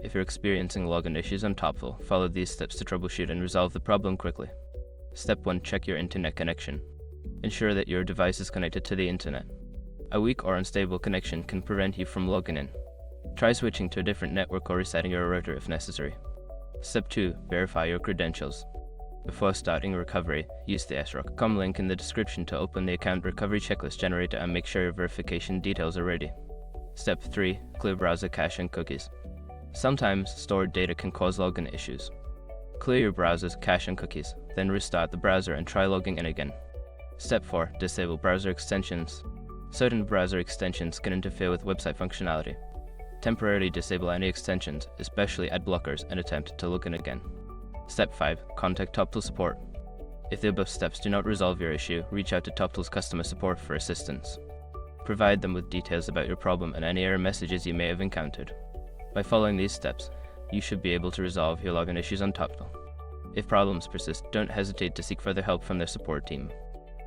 If you're experiencing login issues on Toptal, follow these steps to troubleshoot and resolve the problem quickly. Step 1. Check your internet connection. Ensure that your device is connected to the internet. A weak or unstable connection can prevent you from logging in. Try switching to a different network or resetting your router if necessary. Step 2. Verify your credentials. Before starting recovery, use the sroc.com link in the description to open the account recovery checklist generator and make sure your verification details are ready. Step 3. Clear browser cache and cookies. Sometimes stored data can cause login issues. Clear your browser's cache and cookies, then restart the browser and try logging in again. Step 4. Disable browser extensions. Certain browser extensions can interfere with website functionality. Temporarily disable any extensions, especially ad blockers, and attempt to log in again. Step 5. Contact Toptal support. If the above steps do not resolve your issue, reach out to Toptal's customer support for assistance. Provide them with details about your problem and any error messages you may have encountered. By following these steps, you should be able to resolve your login issues on Toptal. If problems persist, don't hesitate to seek further help from their support team.